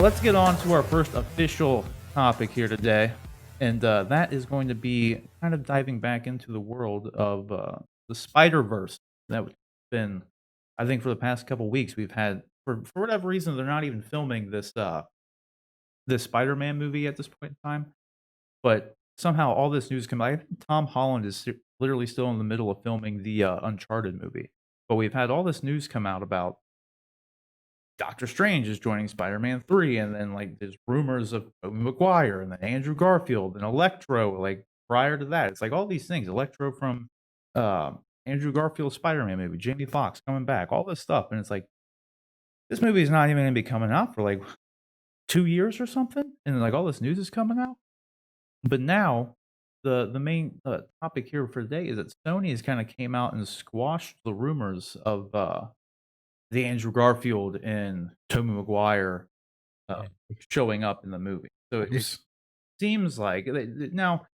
Well, let's get on to our first official topic here today, and that is going to be kind of diving back into the world of the Spider Verse. That's been, I think, for the past couple weeks, we've had for whatever reason they're not even filming this Spider Man movie at this point in time, but somehow all this news come. I think Tom Holland is literally still in the middle of filming the Uncharted movie, but we've had all this news come out about Doctor Strange is joining Spider-Man 3, and then, like, there's rumors of Tobey Maguire, and then Andrew Garfield, and Electro, like, prior to that. It's like all these things, Electro from, Andrew Garfield's Spider-Man movie, Jamie Foxx coming back, all this stuff, and it's like, this movie is not even gonna be coming out for, like, 2 years or something, and, like, all this news is coming out? But now, the main, topic here for today is that Sony has kinda came out and squashed the rumors of, the Andrew Garfield and Tobey Maguire uh, Yeah. showing up in the movie. So it Gross. seems like now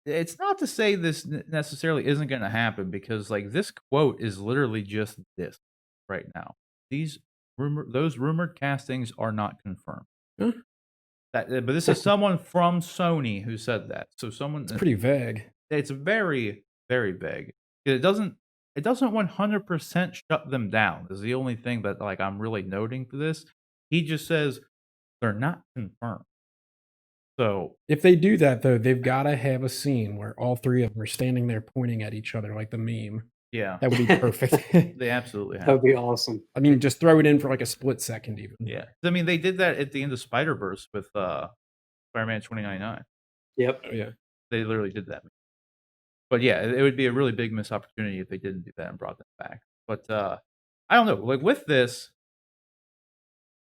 it's not to say this necessarily isn't going to happen because like this quote is literally just this right now. These those rumored castings are not confirmed. Huh? But this is someone from Sony who said that. So someone It's pretty vague. it's very, very big. It doesn't 100% shut them down, is the only thing that, like, I'm really noting for this. He just says they're not confirmed. So, If they do that, though, they've gotta have a scene where all 3 of them are standing there pointing at each other like the meme. yeah, That would be perfect. they absolutely That have. would be awesome. I mean, just throw it in for, like, a split second even. Yeah. I mean, they did that at the end of Spider-Verse with, Spider-Man 2099. Yep. Oh, yeah. They literally did that. But, yeah, it would be a really big missed opportunity if they didn't do that and brought them back. But, I don't know, like, with this,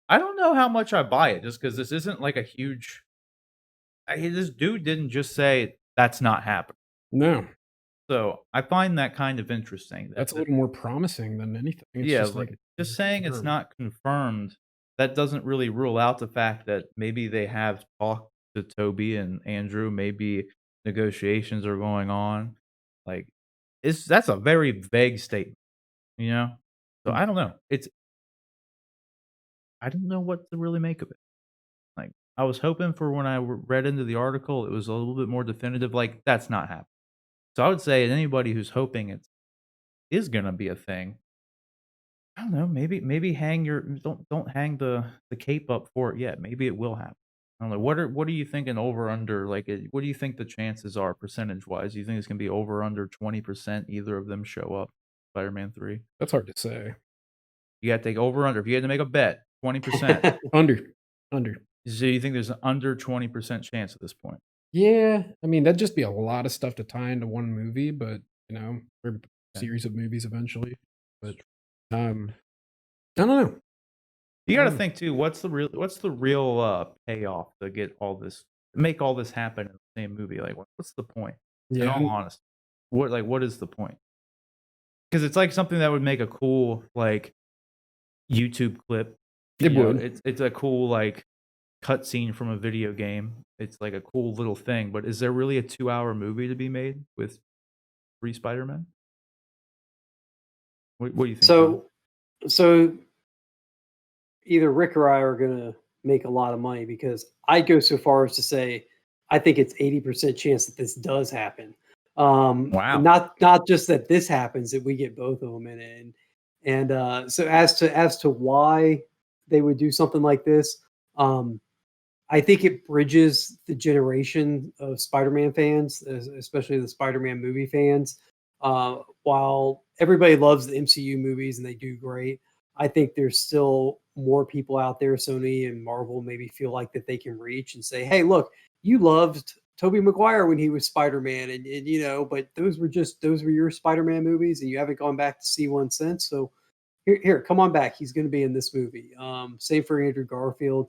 I don't know how much I buy it just because this isn't, like, a huge this dude didn't just say, "That's not happening." No, So, I find that kind of interesting that that's a little more promising than anything. It's yeah, just like, like just saying it's confirmed. not confirmed, that doesn't really rule out the fact that maybe they have talked to Toby and Andrew, maybe negotiations are going on. Like, that's a very vague statement, you know? So, Mm. I don't know. I don't know what to really make of it. Like, I was hoping for when I read into the article, it was a little bit more definitive, like, that's not happening. So I would say anybody who's hoping it is gonna be a thing, I don't know, maybe hang your don't hang the cape up for it yet. Maybe it will happen. I don't know. What are you thinking over under? Like, what do you think the chances are percentage wise? Do you think it's gonna be over under 20%? Either of them show up. Spider-Man 3. That's hard to say. You got to take over under. If you had to make a bet, 20%. Under. Under. So you think there's an under 20% chance at this point? Yeah, I mean, that'd just be a lot of stuff to tie into one movie, but, or a Okay. series of movies eventually. But, I don't know. You got to Mm. think too. What's the real payoff to get all this, make all this happen in the same movie? Like, what's the point? In Yeah, all honesty, what is the point? Because it's like something that would make a cool like YouTube clip. it You know, would. it's a cool like cutscene from a video game. It's like a cool little thing. But is there really a 2-hour movie to be made with 3 Spider-Men? What do you think, John? So either Rick or I are gonna make a lot of money because I go so far as to say I think it's 80% chance that this does happen. And Wow. not just that this happens, that we get both of them in it. And so as to why they would do something like this, um, I think it bridges the generation of Spider-Man fans, especially the Spider-Man movie fans. While everybody loves the MCU movies and they do great, I think there's still more people out there, Sony and Marvel, maybe feel like that they can reach and say, "Hey, look, you loved Tobey Maguire when he was Spider-Man, and but those were your Spider-Man movies, and you haven't gone back to see one since. So here, come on back. He's going to be in this movie." Same for Andrew Garfield.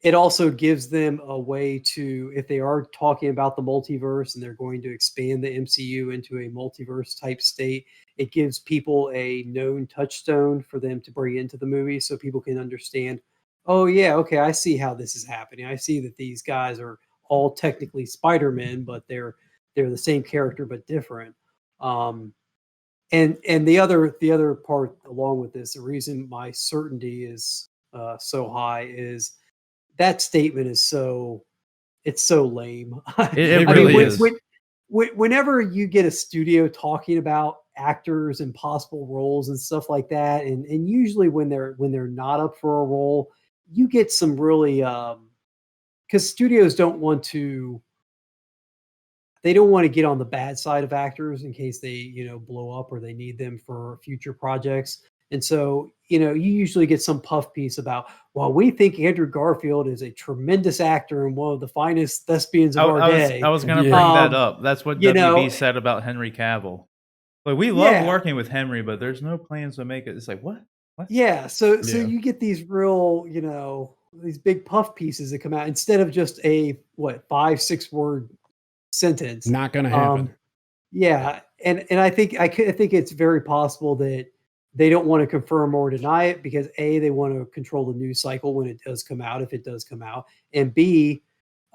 It also gives them a way to, if they are talking about the multiverse and they're going to expand the MCU into a multiverse type state, it gives people a known touchstone for them to bring into the movie so people can understand, oh yeah, okay, I see how this is happening. I see that these guys are all technically Spider-Men, but they're the same character but different. Um, and the other part along with this, the reason my certainty is so high is that statement is so it's so lame. It I mean, really is. whenever you get a studio talking about actors and possible roles and stuff like that, and usually when they're not up for a role, you get some really because studios don't want to get on the bad side of actors in case they, blow up or they need them for future projects. And so, you usually get some puff piece about, well, we think Andrew Garfield is a tremendous actor and one of the finest thespians of our day. I was gonna Yeah. bring that up. That's what you know, WB said about Henry Cavill. Like, we love Yeah. working with Henry, but there's no plans to make it. It's like, what? What? Yeah, so Yeah. you get these real, these big puff pieces that come out instead of just a 5-6 word sentence. Not gonna happen. Yeah, and I think I think it's very possible that they don't want to confirm or deny it because A, they want to control the news cycle when it does come out, if it does come out, and B,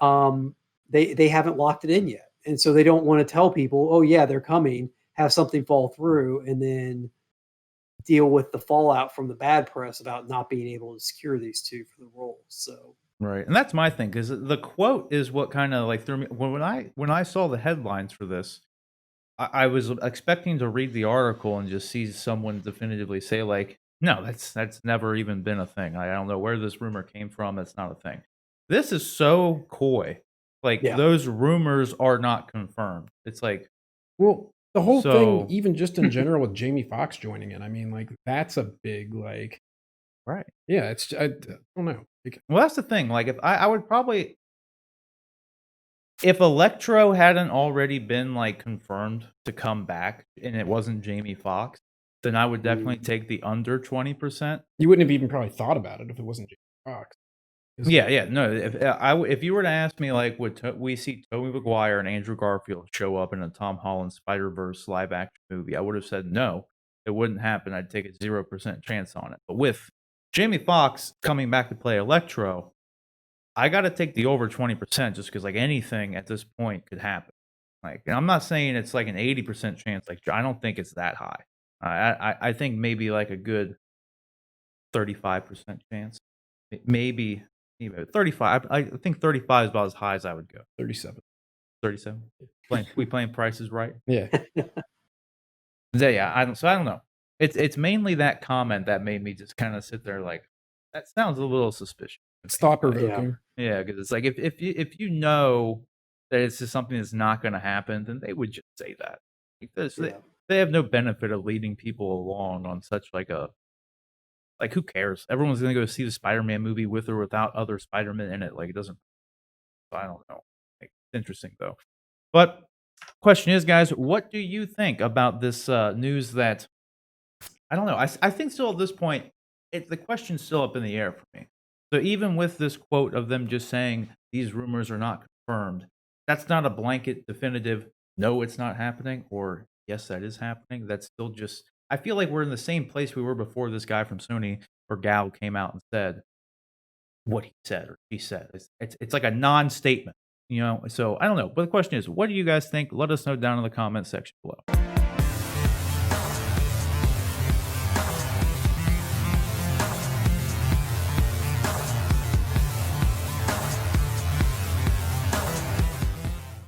they haven't locked it in yet, and so they don't want to tell people, oh yeah, they're coming, have something fall through, and then deal with the fallout from the bad press about not being able to secure these two for the roles. So Right, and that's my thing because the quote is what kind of like threw me when I saw the headlines for this. I was expecting to read the article and just see someone definitively say like, no, that's never even been a thing. I don't know where this rumor came from. It's not a thing. This is so coy. Like Yeah. those rumors are not confirmed. It's like, Well, the whole So- thing, even just in general with Jamie Foxx joining it, I mean, like that's a big like, right. yeah, it's I don't know. Like, Well, that's the thing. Like, if I would probably, if Electro hadn't already been like confirmed to come back and it wasn't Jamie Foxx, then I would definitely take the under 20%. you wouldn't have even probably thought about it if it wasn't Jamie Foxx. 'Cause- Yeah. No, if you were to ask me, like, would we see Tobey Maguire and Andrew Garfield show up in a Tom Holland Spider-Verse live action movie? I would have said no, it wouldn't happen. I'd take a 0% chance on it. But with Jamie Foxx coming back to play Electro, I got to take the over 20% just because like anything at this point could happen. Like, and I'm not saying it's like an 80% chance. Like, I don't think it's that high. I think maybe like a good 35% chance. Maybe 35. I think 35 is about as high as I would go. 37. 37. We playing prices right. Yeah. Yeah. I don't know. It's mainly that comment that made me just kind of sit there like, that sounds a little suspicious. It's thought provoking. Yeah, because it's like if you know that it's just something that's not going to happen, then they would just say that. Because they have no benefit of leading people along on such like a, like, who cares? Everyone's going to go see the Spider-Man movie with or without other Spider-Man in it. Like, it doesn't. I don't know. Like, it's interesting though. But question is, guys, what do you think about this news? That I don't know. I think still at this point, the question's still up in the air for me. So even with this quote of them just saying these rumors are not confirmed, that's not a blanket definitive, no, it's not happening, or yes, that is happening. That's still just, I feel like we're in the same place we were before this guy from Sony or gal came out and said what he said or she said. It's like a non-statement, So I don't know. But the question is, what do you guys think? Let us know down in the comment section below.